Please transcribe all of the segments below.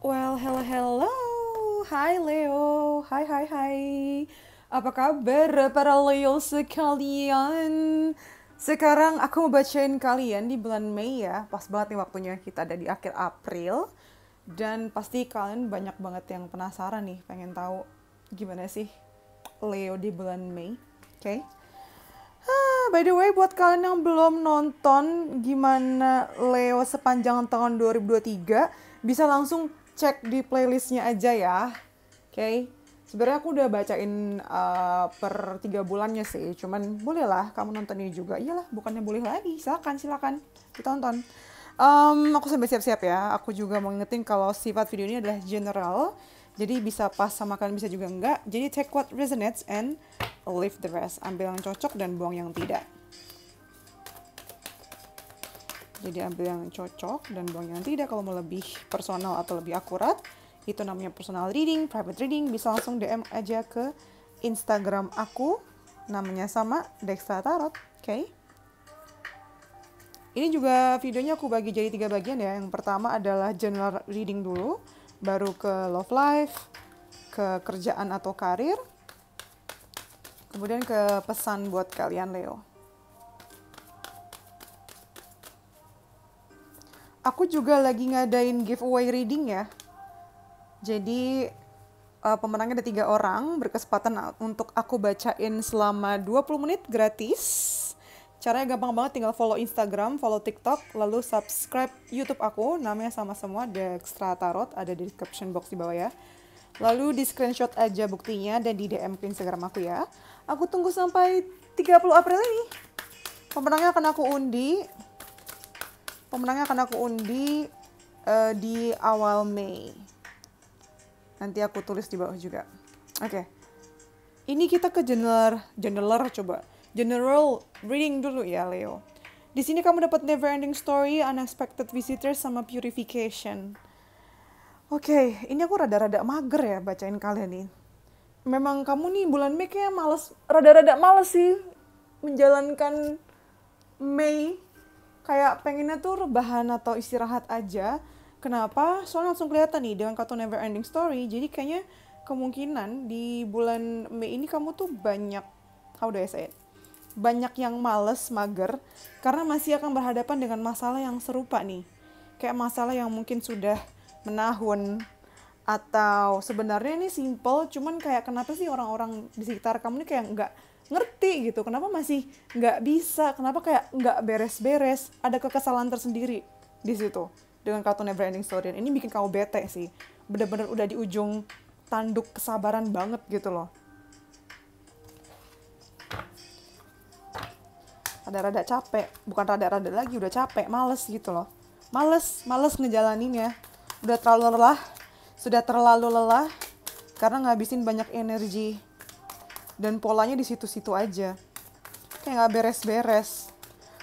Well, hello, hello. Hai Leo. Hai, hai, hai. Apa kabar para Leo sekalian? Sekarang aku mau bacain kalian di bulan Mei ya. Pas banget nih waktunya, kita ada di akhir April. Dan pasti kalian banyak banget yang penasaran nih, pengen tahu gimana sih Leo di bulan Mei. Oke? By the way, buat kalian yang belum nonton gimana Leo sepanjang tahun 2023, bisa langsung cek di playlistnya aja ya. Oke? Sebenarnya aku udah bacain per 3 bulannya sih, cuman bolehlah kamu nonton ini juga. Iyalah, bukannya boleh lagi. Silakan, silakan ditonton. Aku sambil siap-siap ya. Aku juga mau ngingetin kalau sifat video ini adalah general. Jadi bisa pas sama kalian, bisa juga enggak. Jadi take what resonates and leave the rest. Ambil yang cocok dan buang yang tidak. Jadi ambil yang cocok dan buang yang tidak. Kalau mau lebih personal atau lebih akurat, itu namanya personal reading, private reading. Bisa langsung DM aja ke Instagram aku. Namanya sama, Dextra Tarot. Oke? Ini juga videonya aku bagi jadi 3 bagian ya. Yang pertama adalah general reading dulu, baru ke love life, ke kerjaan atau karir, kemudian ke pesan buat kalian Leo. Aku juga lagi ngadain giveaway reading ya. Jadi pemenangnya ada 3 orang, berkesempatan untuk aku bacain selama 20 menit gratis. Caranya gampang banget, tinggal follow Instagram, follow TikTok, lalu subscribe YouTube aku, namanya sama semua, Dextra Tarot, ada di description box di bawah ya. Lalu di screenshot aja buktinya dan di DM ke Instagram aku ya. Aku tunggu sampai 30 April ini. Pemenangnya akan aku undi. Di awal Mei. Nanti aku tulis di bawah juga. Oke. Ini kita ke General reading dulu ya, Leo. Di sini kamu dapat never ending story, unexpected visitors, sama purification. Oke, ini aku rada-rada mager ya bacain kalian nih. Memang kamu nih bulan Mei kayak rada-rada males sih menjalankan Mei. Kayak pengennya tuh rebahan atau istirahat aja. Kenapa? Soalnya langsung kelihatan nih dengan kartu never ending story. Jadi kayaknya kemungkinan di bulan Mei ini kamu tuh banyak yang males, mager, karena masih akan berhadapan dengan masalah yang serupa nih. Kayak masalah yang mungkin sudah menahun, atau sebenarnya ini simple, cuman kayak kenapa sih orang-orang di sekitar kamu ini kayak nggak ngerti gitu, kenapa masih nggak bisa, kenapa kayak nggak beres-beres, ada kekesalan tersendiri di situ dengan kartu never ending story. Ini bikin kamu bete sih, bener-bener udah di ujung tanduk kesabaran banget gitu loh. Rada-rada capek, bukan rada-rada lagi, udah capek, males gitu loh. Males ngejalaninnya. Sudah terlalu lelah karena ngabisin banyak energi dan polanya di situ-situ aja. Kayak nggak beres-beres.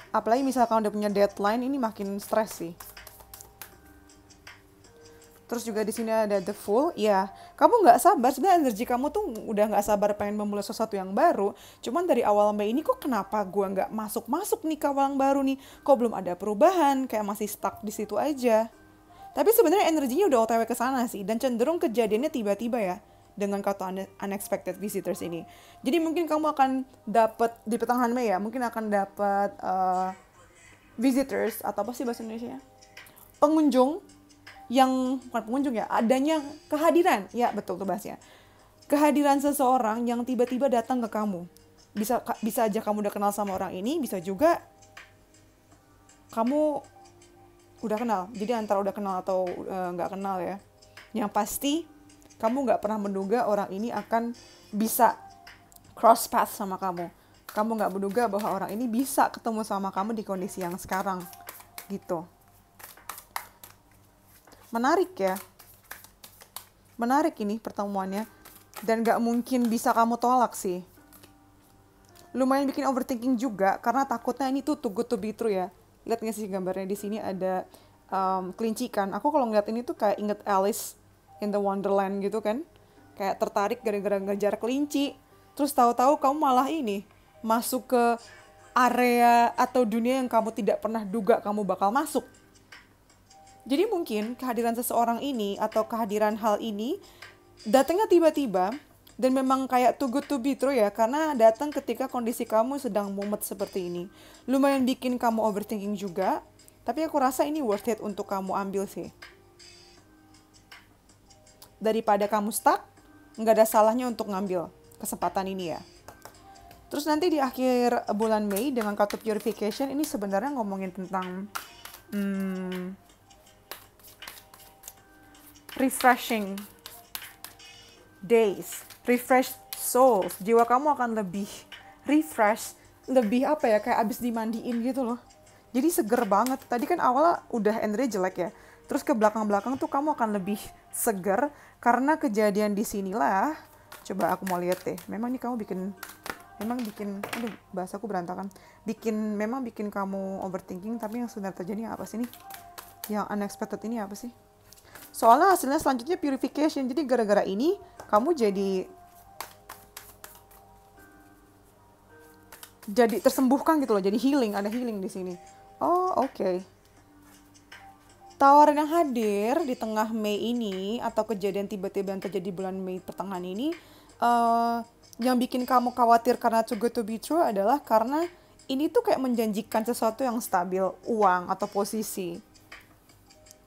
Apalagi misalkan udah punya deadline, ini makin stres sih. Terus juga di sini ada the Fool. Ya, kamu nggak sabar. Sebenarnya energi kamu tuh udah nggak sabar pengen memulai sesuatu yang baru. Cuman dari awal Mei ini kok kenapa gue nggak masuk nih ke awal yang baru nih? Kok belum ada perubahan? Kayak masih stuck di situ aja. Tapi sebenarnya energinya udah OTW ke sana sih. Dan cenderung kejadiannya tiba-tiba ya. Dengan kartu unexpected visitors ini. Jadi mungkin kamu akan dapat di pertengahan Mei ya. Mungkin akan dapat visitors. Atau apa sih bahasa Indonesia ya? Pengunjung yang bukan pengunjung ya, adanya kehadiran, ya betul tuh bahasnya, kehadiran seseorang yang tiba-tiba datang ke kamu. Bisa aja kamu udah kenal sama orang ini, bisa juga kamu udah kenal, jadi antara udah kenal atau nggak kenal ya. Yang pasti kamu nggak pernah menduga orang ini akan bisa cross path sama kamu. Kamu nggak menduga bahwa orang ini bisa ketemu sama kamu di kondisi yang sekarang gitu. Menarik ya. Menarik ini pertemuannya. Dan gak mungkin bisa kamu tolak sih. Lumayan bikin overthinking juga. Karena takutnya ini tuh too good to be true ya. Lihat gak sih gambarnya di sini ada kelinci kan. Aku kalau ngeliat ini tuh kayak inget Alice in the Wonderland gitu kan. Kayak tertarik gara-gara ngejar kelinci. Terus tahu-tahu kamu malah ini. Masuk ke area atau dunia yang kamu tidak pernah duga kamu bakal masuk. Jadi mungkin kehadiran seseorang ini atau kehadiran hal ini datangnya tiba-tiba dan memang kayak too good to be true ya, karena datang ketika kondisi kamu sedang mumet seperti ini. Lumayan bikin kamu overthinking juga, tapi aku rasa ini worth it untuk kamu ambil sih. Daripada kamu stuck, nggak ada salahnya untuk ngambil kesempatan ini ya. Terus nanti di akhir bulan Mei dengan kartu purification ini sebenarnya ngomongin tentang refreshing days, refresh souls. Jiwa kamu akan lebih refresh, lebih apa ya, kayak abis dimandiin gitu loh. Jadi seger banget. Tadi kan awalnya udah energi jelek ya. Terus ke belakang-belakang tuh kamu akan lebih seger karena kejadian di sinilah. Coba aku mau lihat deh. Memang bikin, aduh bahasaku berantakan. Memang bikin kamu overthinking, tapi yang sebenarnya terjadi apa sih nih? Yang unexpected ini apa sih? Soalnya hasilnya selanjutnya purification. Jadi gara-gara ini kamu jadi tersembuhkan gitu loh. Jadi healing, ada healing di sini. Oh, oke. Tawaran yang hadir di tengah Mei ini atau kejadian tiba-tiba yang terjadi bulan Mei pertengahan ini yang bikin kamu khawatir karena too good to be true adalah karena ini tuh kayak menjanjikan sesuatu yang stabil, uang atau posisi.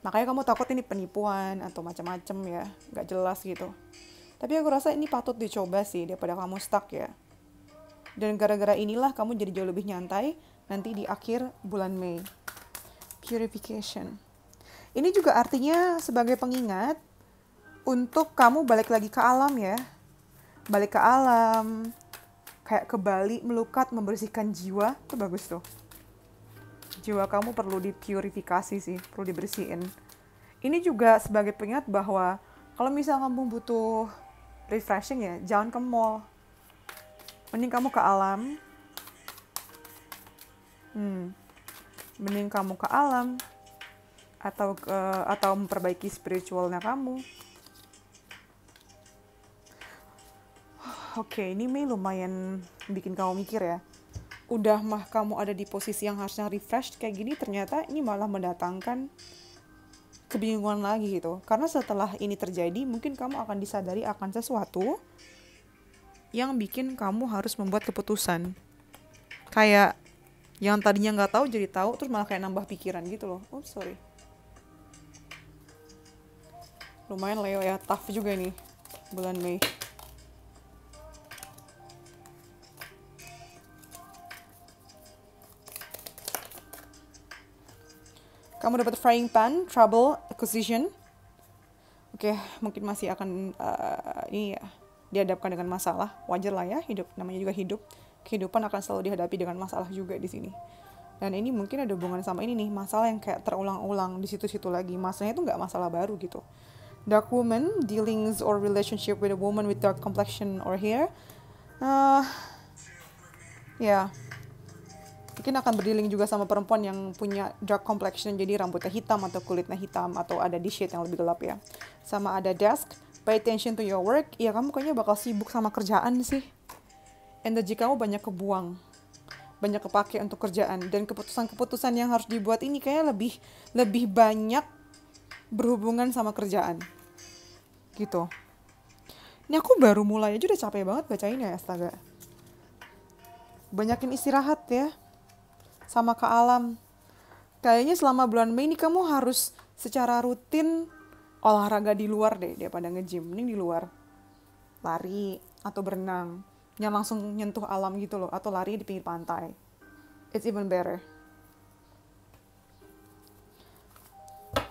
Makanya kamu takut ini penipuan atau macam-macam ya, nggak jelas gitu. Tapi aku rasa ini patut dicoba sih daripada kamu stuck ya. Dan gara-gara inilah kamu jadi jauh lebih nyantai nanti di akhir bulan Mei. Purification. Ini juga artinya sebagai pengingat untuk kamu balik lagi ke alam ya. Balik ke alam, kayak ke Bali, melukat, membersihkan jiwa, itu bagus tuh. Jiwa kamu perlu dipurifikasi sih, perlu dibersihin. Ini juga sebagai pengingat bahwa kalau misalnya kamu butuh refreshing ya, jangan ke mall. Mending kamu ke alam. Mending kamu ke alam atau memperbaiki spiritualnya kamu. Oke, ini Mei lumayan bikin kamu mikir ya. Udah mah kamu ada di posisi yang harusnya refresh kayak gini, ternyata ini malah mendatangkan kebingungan lagi gitu. Karena setelah ini terjadi, mungkin kamu akan disadari akan sesuatu yang bikin kamu harus membuat keputusan. Kayak yang tadinya nggak tahu jadi tahu, terus malah kayak nambah pikiran gitu loh. Oh, sorry. Lumayan Leo ya, tough juga nih bulan Mei. Kamu dapat frying pan, trouble, acquisition. Oke, mungkin masih akan ini ya, dihadapkan dengan masalah. Wajar lah ya, hidup namanya juga hidup. Kehidupan akan selalu dihadapi dengan masalah juga di sini. Dan ini mungkin ada hubungan sama ini nih, masalah yang kayak terulang-ulang di situ-situ lagi. Masalahnya itu nggak masalah baru gitu. Dark woman, dealings or relationship with a woman with dark complexion or hair. Ya. Mungkin akan berdealing juga sama perempuan yang punya dark complexion, jadi rambutnya hitam atau kulitnya hitam atau ada di shade yang lebih gelap ya. Sama ada desk, pay attention to your work. Ya kamu kayaknya bakal sibuk sama kerjaan sih. Energi kamu banyak kebuang, banyak kepake untuk kerjaan, dan keputusan-keputusan yang harus dibuat ini kayaknya lebih banyak berhubungan sama kerjaan gitu. Ini aku baru mulai aja udah capek banget bacain ya, astaga. Banyakin istirahat ya, sama ke alam. Kayaknya selama bulan Mei ini kamu harus secara rutin olahraga di luar deh daripada nge-gym. Mending di luar, lari atau berenang yang langsung nyentuh alam gitu loh, atau lari di pinggir pantai. It's even better.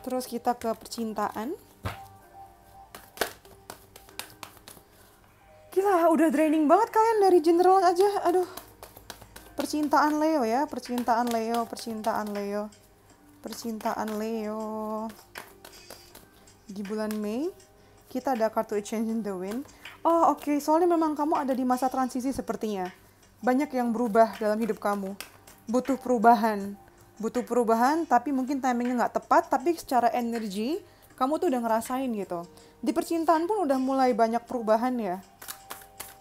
Terus kita ke percintaan. Gila, udah draining banget kalian dari general aja. Aduh. Percintaan Leo ya, percintaan Leo. Di bulan Mei, kita ada kartu Changing the Wind. Oh oke, soalnya memang kamu ada di masa transisi sepertinya. Banyak yang berubah dalam hidup kamu. Butuh perubahan, tapi mungkin timingnya nggak tepat, tapi secara energi, kamu tuh udah ngerasain gitu. Di percintaan pun udah mulai banyak perubahan ya.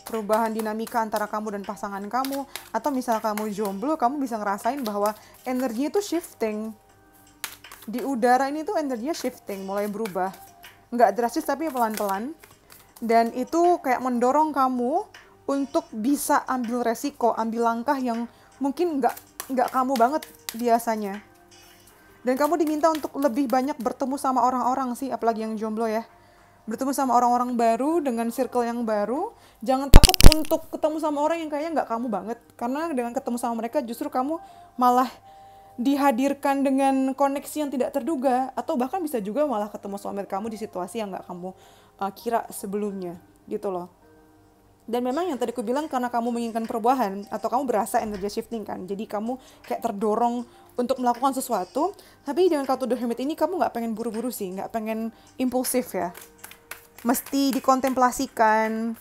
Perubahan dinamika antara kamu dan pasangan kamu, atau misal kamu jomblo, kamu bisa ngerasain bahwa energinya itu shifting. Di udara ini tuh energinya shifting, mulai berubah. Nggak drastis tapi pelan-pelan. Dan itu kayak mendorong kamu untuk bisa ambil resiko, ambil langkah yang mungkin nggak kamu banget biasanya. Dan kamu diminta untuk lebih banyak bertemu sama orang-orang sih, apalagi yang jomblo ya. Bertemu sama orang-orang baru dengan circle yang baru. Jangan takut untuk ketemu sama orang yang kayaknya nggak kamu banget. Karena dengan ketemu sama mereka justru kamu malah dihadirkan dengan koneksi yang tidak terduga. Atau bahkan bisa juga malah ketemu soulmate kamu di situasi yang nggak kamu kira sebelumnya gitu loh. Dan memang yang tadi aku bilang karena kamu menginginkan perubahan atau kamu berasa energy shifting kan. Jadi kamu kayak terdorong untuk melakukan sesuatu. Tapi dengan kartu The Hermit ini kamu nggak pengen buru-buru sih. Nggak pengen impulsif ya. Mesti dikontemplasikan.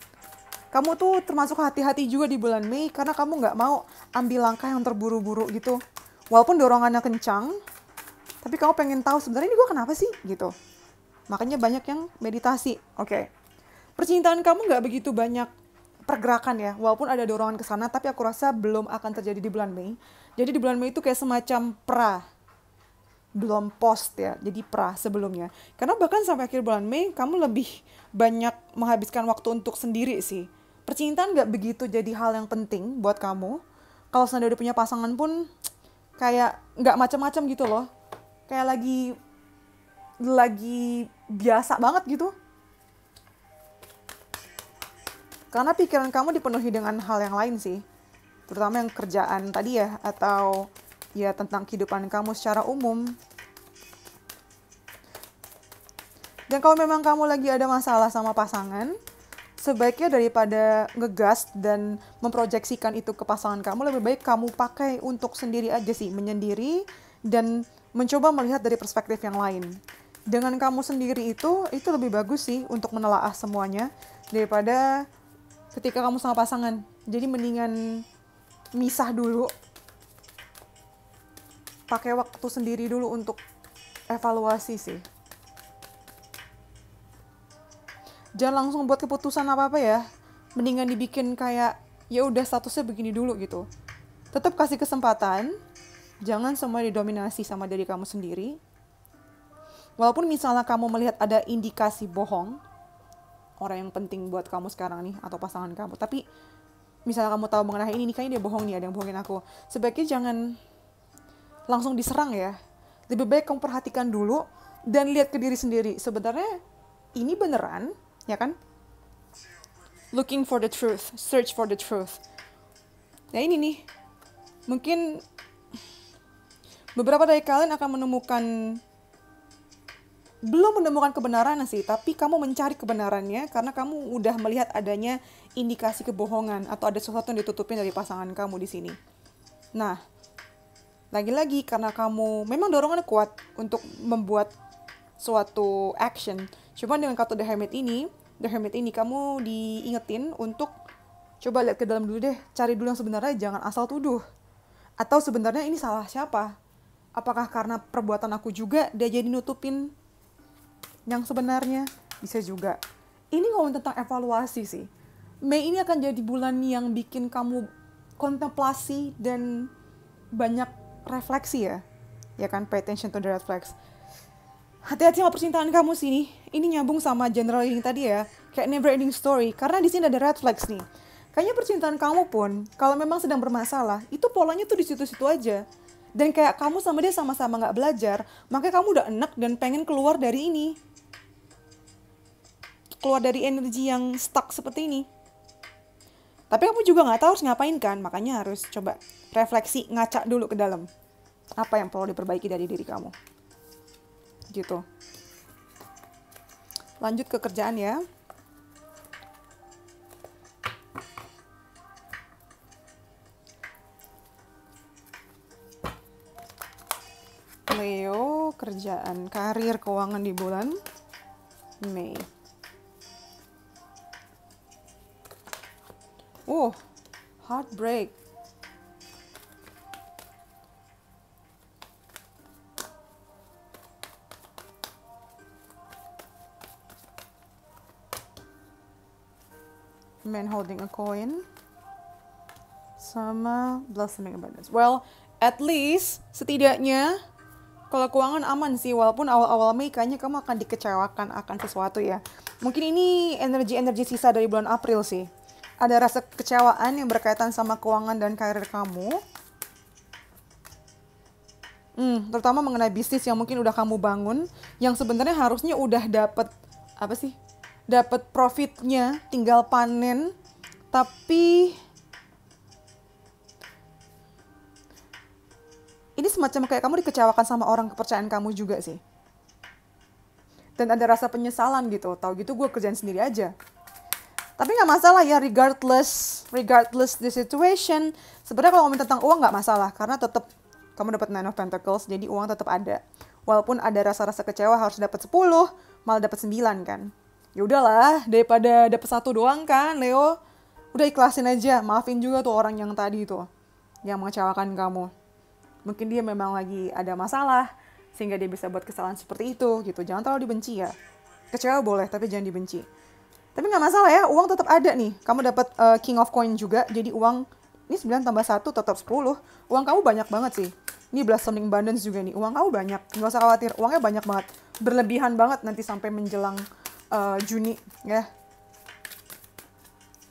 Kamu tuh termasuk hati-hati juga di bulan Mei. Karena kamu nggak mau ambil langkah yang terburu-buru gitu. Walaupun dorongannya kencang. Tapi kamu pengen tahu sebenarnya ini gue kenapa sih gitu. Makanya banyak yang meditasi. Oke. Percintaan kamu nggak begitu banyak pergerakan ya, walaupun ada dorongan ke sana, tapi aku rasa belum akan terjadi di bulan Mei. Jadi di bulan Mei itu kayak semacam belum post ya, jadi sebelumnya. Karena bahkan sampai akhir bulan Mei, kamu lebih banyak menghabiskan waktu untuk sendiri sih. Percintaan nggak begitu jadi hal yang penting buat kamu. Kalau sendiri punya pasangan pun, kayak nggak macam-macam gitu loh. Kayak lagi biasa banget gitu. Karena pikiran kamu dipenuhi dengan hal yang lain sih. Terutama yang kerjaan tadi ya. Atau ya tentang kehidupan kamu secara umum. Dan kalau memang kamu lagi ada masalah sama pasangan, sebaiknya daripada ngegas dan memproyeksikan itu ke pasangan kamu, lebih baik kamu pakai untuk sendiri aja sih. Menyendiri dan mencoba melihat dari perspektif yang lain. Dengan kamu sendiri itu lebih bagus sih untuk menelaah semuanya. Daripada ketika kamu sama pasangan. Jadi mendingan misah dulu. Pakai waktu sendiri dulu untuk evaluasi sih. Jangan langsung buat keputusan apa-apa ya. Mendingan dibikin kayak ya udah statusnya begini dulu gitu. Tetap kasih kesempatan. Jangan semua didominasi sama diri kamu sendiri. Walaupun misalnya kamu melihat ada indikasi bohong, orang yang penting buat kamu sekarang nih, atau pasangan kamu. Tapi, misalnya kamu tahu mengenai ini kayaknya dia bohong nih, ada yang bohongin aku. Sebaiknya jangan langsung diserang ya. Lebih baik kamu perhatikan dulu, dan lihat ke diri sendiri. Sebenarnya, ini beneran, ya kan? Looking for the truth, search for the truth. Nah ini nih, mungkin beberapa dari kalian akan belum menemukan kebenaran sih, tapi kamu mencari kebenarannya karena kamu udah melihat adanya indikasi kebohongan atau ada sesuatu yang ditutupin dari pasangan kamu di sini. Nah, lagi-lagi karena kamu memang dorongannya kuat untuk membuat suatu action. Cuma dengan kartu The Hermit ini kamu diingetin untuk coba lihat ke dalam dulu deh, cari dulu yang sebenarnya, jangan asal tuduh. Atau sebenarnya ini salah siapa? Apakah karena perbuatan aku juga dia jadi nutupin yang sebenarnya? Bisa juga. Ini ngomong tentang evaluasi sih. Mei ini akan jadi bulan yang bikin kamu kontemplasi dan banyak refleksi ya. Ya kan, pay attention to the red flags. Hati-hati sama percintaan kamu sih. Ini nyambung sama general reading tadi ya. Kayak never ending story. Karena di sini ada red flags nih. Kayaknya percintaan kamu pun, kalau memang sedang bermasalah, itu polanya tuh di situ-situ aja. Dan kayak kamu sama dia sama-sama gak belajar, makanya kamu udah enek dan pengen keluar dari ini. Keluar dari energi yang stuck seperti ini. Tapi kamu juga gak tahu harus ngapain kan, makanya harus coba refleksi, ngaca dulu ke dalam. Apa yang perlu diperbaiki dari diri kamu. Gitu. Lanjut ke kerjaan ya. Leo, kerjaan, karir, keuangan di bulan Mei. Heartbreak. Man holding a coin. Sama blossoming abundance. Well, at least, setidaknya Kalau keuangan aman sih, walaupun awal-awal Mei kayaknya kamu akan dikecewakan akan sesuatu ya. Mungkin ini energi-energi sisa dari bulan April sih. Ada rasa kekecewaan yang berkaitan sama keuangan dan karir kamu. Terutama mengenai bisnis yang mungkin udah kamu bangun, yang sebenarnya harusnya udah dapet apa sih? Dapat profitnya, tinggal panen, tapi ini semacam kayak kamu dikecewakan sama orang kepercayaan kamu juga sih. Dan ada rasa penyesalan gitu, tahu gitu gue kerjain sendiri aja. Tapi nggak masalah ya, regardless the situation. Sebenarnya kalau ngomongin tentang uang nggak masalah, karena tetap kamu dapat Nine of Pentacles, jadi uang tetap ada. Walaupun ada rasa-rasa kecewa harus dapat 10, malah dapat 9 kan. Ya udahlah, daripada dapat 1 doang kan, Leo. Udah ikhlasin aja, maafin juga tuh orang yang tadi tuh, yang mengecewakan kamu. Mungkin dia memang lagi ada masalah, sehingga dia bisa buat kesalahan seperti itu gitu. Jangan terlalu dibenci ya. Kecewa boleh, tapi jangan dibenci. Tapi nggak masalah ya, uang tetap ada nih. Kamu dapat King of Coin juga, jadi uang ini 9 tambah 1 tetap 10. Uang kamu banyak banget sih. Ini Blossoming Abundance juga nih, uang kamu banyak. Nggak usah khawatir, uangnya banyak banget. Berlebihan banget nanti sampai menjelang Juni ya.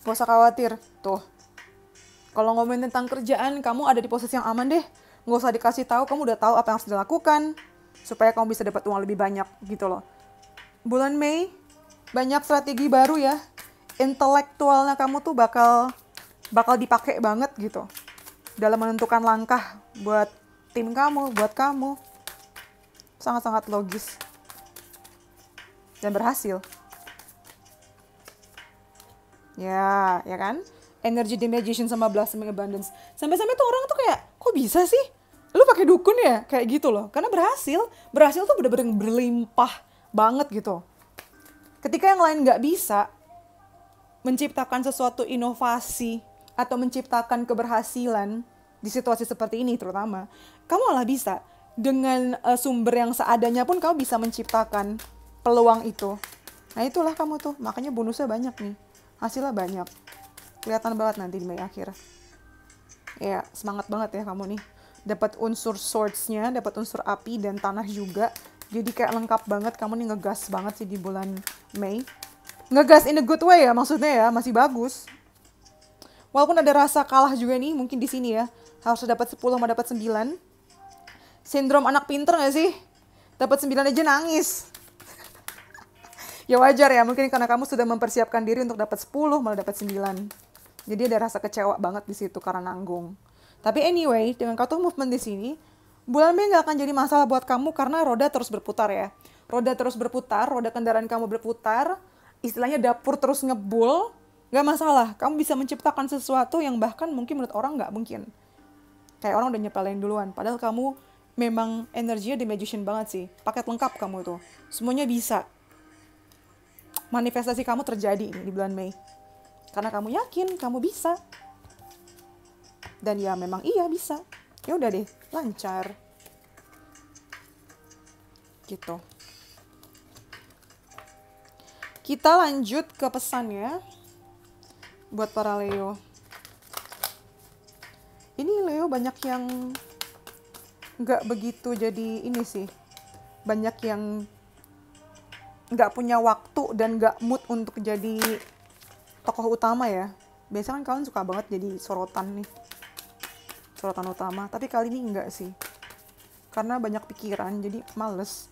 Nggak usah khawatir, tuh. Kalau ngomongin tentang kerjaan, kamu ada di posisi yang aman deh. Nggak usah dikasih tahu, kamu udah tahu apa yang harus dilakukan supaya kamu bisa dapat uang lebih banyak gitu loh. Bulan Mei banyak strategi baru ya. Intelektualnya kamu tuh bakal dipakai banget gitu dalam menentukan langkah buat tim kamu, buat kamu. Sangat-sangat logis dan berhasil. Ya kan? Energy the Magician sama Blossoming Abundance. Sampai-sampai tuh orang tuh kayak, kok bisa sih? Lu pakai dukun ya? Kayak gitu loh. Karena berhasil tuh bener-bener berlimpah banget gitu. Ketika yang lain nggak bisa menciptakan sesuatu inovasi atau menciptakan keberhasilan di situasi seperti ini terutama, kamu malah bisa. Dengan sumber yang seadanya pun kamu bisa menciptakan peluang itu. Nah itulah kamu tuh, makanya bonusnya banyak nih. Hasilnya banyak. Kelihatan banget nanti di Mei akhir. Ya, semangat banget ya kamu nih. Dapat unsur swords-nya, dapat unsur api dan tanah juga. Jadi kayak lengkap banget, kamu nih ngegas banget sih di bulan Mei. Ngegas in a good way ya, maksudnya ya, masih bagus. Walaupun ada rasa kalah juga nih, mungkin di sini ya. Harus dapat 10 sama dapat 9. Sindrom anak pinter gak sih? Dapat 9 aja nangis. Ya wajar ya, mungkin karena kamu sudah mempersiapkan diri untuk dapat 10, malah dapat 9. Jadi ada rasa kecewa banget di situ karena nanggung. Tapi anyway, dengan kartu movement di sini, bulan Mei nggak akan jadi masalah buat kamu karena roda terus berputar ya. Roda terus berputar, roda kendaraan kamu berputar, istilahnya dapur terus ngebul, nggak masalah. Kamu bisa menciptakan sesuatu yang bahkan mungkin menurut orang nggak mungkin. Kayak orang udah nyepelin duluan, padahal kamu memang energinya the magician banget sih. Paket lengkap kamu tuh, semuanya bisa. Manifestasi kamu terjadi nih di bulan Mei. Karena kamu yakin kamu bisa. Dan ya memang iya bisa. Ya udah deh, lancar. Gitu. Kita lanjut ke pesannya buat para Leo. Ini Leo banyak yang nggak begitu jadi ini sih. Banyak yang nggak punya waktu dan nggak mood untuk jadi tokoh utama ya. Biasanya kan kalian suka banget jadi sorotan nih. Sorotan utama. Tapi kali ini enggak sih. Karena banyak pikiran, jadi males.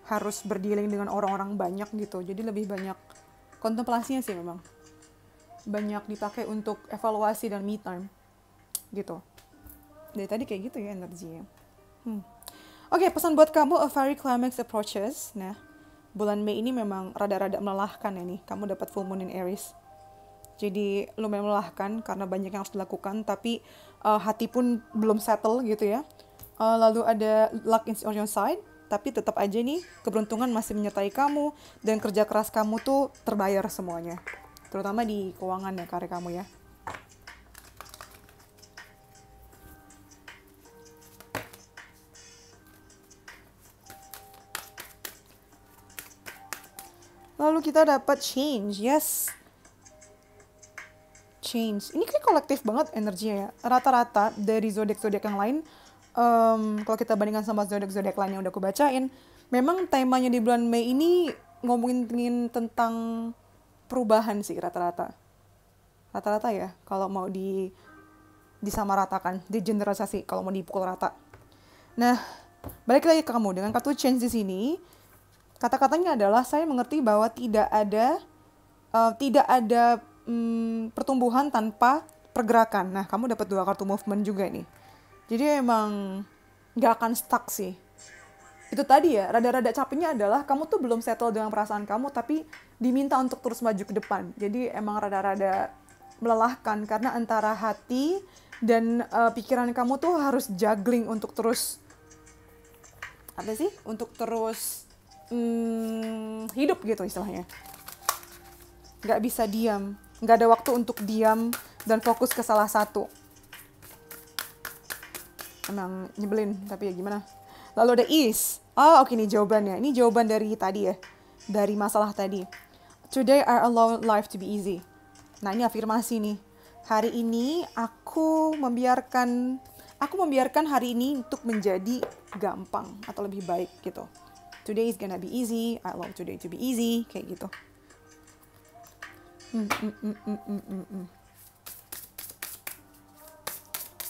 Harus berdealing dengan orang-orang banyak gitu. Jadi lebih banyak kontemplasinya sih memang. Banyak dipakai untuk evaluasi dan me time. Gitu. Dari tadi kayak gitu ya energinya. Oke, pesan buat kamu, a fiery climax approaches. Nah, bulan Mei ini memang rada-rada melelahkan ya nih. Kamu dapat full moon in Aries. Jadi lumayan melelahkan karena banyak yang harus dilakukan, tapi hati pun belum settle gitu ya. Lalu ada luck on your side, tapi tetap aja nih keberuntungan masih menyertai kamu dan kerja keras kamu tuh terbayar semuanya. Terutama di keuangan ya, karir kamu ya. Lalu kita dapat change, yes. Change. Ini kayak kolektif banget energinya ya. Rata-rata dari zodiak-zodiak yang lain kalau kita bandingkan sama zodiak-zodiak lain yang udah aku bacain, memang temanya di bulan Mei ini ngomongin tentang perubahan sih rata-rata. Rata-rata ya, kalau mau disamaratakan, digeneralisasi kalau mau dipukul rata. Nah, balik lagi ke kamu dengan kartu change di sini. Kata-katanya adalah saya mengerti bahwa tidak ada pertumbuhan tanpa pergerakan. Nah, kamu dapat 2 kartu movement juga nih. Jadi emang nggak akan stuck sih. Itu tadi ya, rada-rada capeknya adalah kamu tuh belum settle dengan perasaan kamu, tapi diminta untuk terus maju ke depan. Jadi emang rada-rada melelahkan karena antara hati dan pikiran kamu tuh harus juggling untuk terus hidup gitu istilahnya. Nggak bisa diam, nggak ada waktu untuk diam dan fokus ke salah satu. Emang nyebelin, tapi ya gimana. Lalu ada is. Oke, nih jawabannya. Ini jawaban dari tadi ya. Dari masalah tadi. Today I allow life to be easy. Nah, ini afirmasi nih. Hari ini aku membiarkan hari ini untuk menjadi gampang atau lebih baik gitu. Today is gonna be easy. I allow today to be easy. Kayak gitu.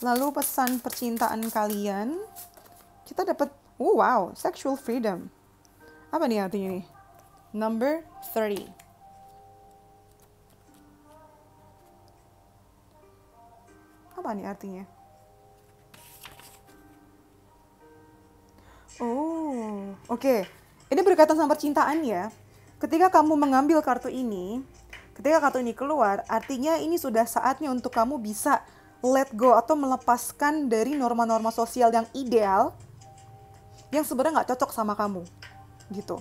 Lalu pesan percintaan kalian, kita dapat, wow, sexual freedom. Apa nih artinya nih? Number 30. Apa nih artinya? Oke. Ini berkaitan sama percintaan ya. Ketika kamu mengambil kartu ini, ketika kartu ini keluar, artinya ini sudah saatnya untuk kamu bisa let go atau melepaskan dari norma-norma sosial yang ideal yang sebenarnya nggak cocok sama kamu gitu.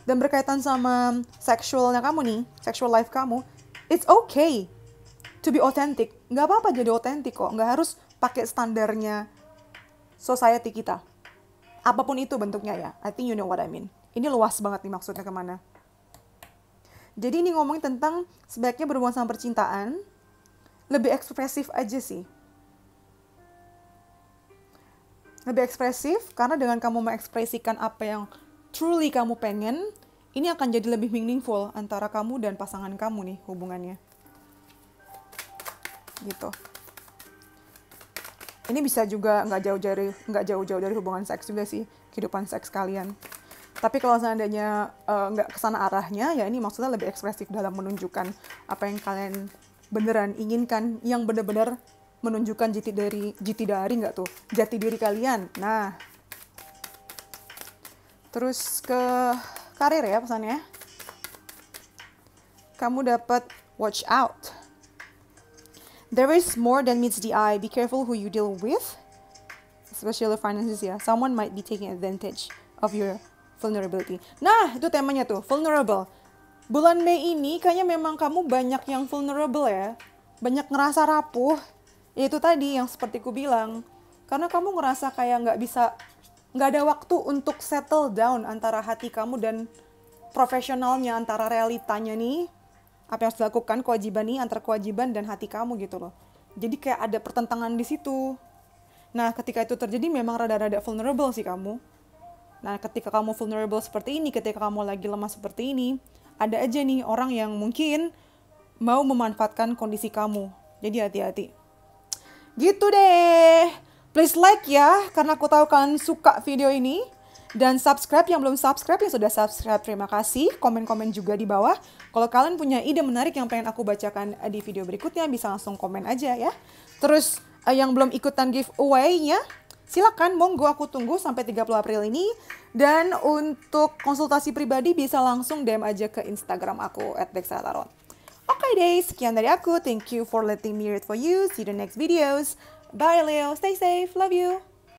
Dan berkaitan sama seksualnya kamu nih, sexual life kamu, it's okay to be authentic. Nggak apa-apa jadi authentic kok, nggak harus pakai standarnya society kita. Apapun itu bentuknya ya, I think you know what I mean. Ini luas banget nih maksudnya kemana. Jadi ini ngomongin tentang sebaiknya berhubungan sama percintaan, lebih ekspresif aja sih. Lebih ekspresif karena dengan kamu mengekspresikan apa yang truly kamu pengen, ini akan jadi lebih meaningful antara kamu dan pasangan kamu nih hubungannya. Gitu. Ini bisa juga nggak jauh-jauh dari hubungan seks juga sih, kehidupan seks kalian. Tapi kalau seandainya nggak kesana arahnya, ya ini maksudnya lebih ekspresif dalam menunjukkan apa yang kalian beneran inginkan, yang bener-bener menunjukkan jati diri kalian. Nah, terus ke karir ya pesannya. Kamu dapat watch out. There is more than meets the eye. Be careful who you deal with, especially finances ya. Someone might be taking advantage of your vulnerability. Nah, itu temanya tuh, vulnerable. Bulan Mei ini kayaknya memang kamu banyak yang vulnerable ya. Banyak ngerasa rapuh. Ya itu tadi yang seperti ku bilang. Karena kamu ngerasa kayak nggak ada waktu untuk settle down antara hati kamu dan profesionalnya, antara realitanya nih. Apa yang harus dilakukan, kewajiban nih, antara kewajiban dan hati kamu gitu loh. Jadi kayak ada pertentangan di situ. Nah, ketika itu terjadi memang rada-rada vulnerable sih kamu. Nah, ketika kamu vulnerable seperti ini, ketika kamu lagi lemah seperti ini, ada aja nih orang yang mungkin mau memanfaatkan kondisi kamu. Jadi hati-hati. Gitu deh. Please like ya, karena aku tahu kalian suka video ini. Dan subscribe yang belum subscribe, yang sudah subscribe, terima kasih. Komen-komen juga di bawah. Kalau kalian punya ide menarik yang pengen aku bacakan di video berikutnya, bisa langsung komen aja ya. Terus yang belum ikutan giveaway-nya, silakan, monggo, aku tunggu sampai 30 April ini. Dan untuk konsultasi pribadi bisa langsung DM aja ke Instagram aku @dexataron. Oke deh, sekian dari aku. Thank you for letting me read for you. See you in the next videos. Bye Leo, stay safe, love you.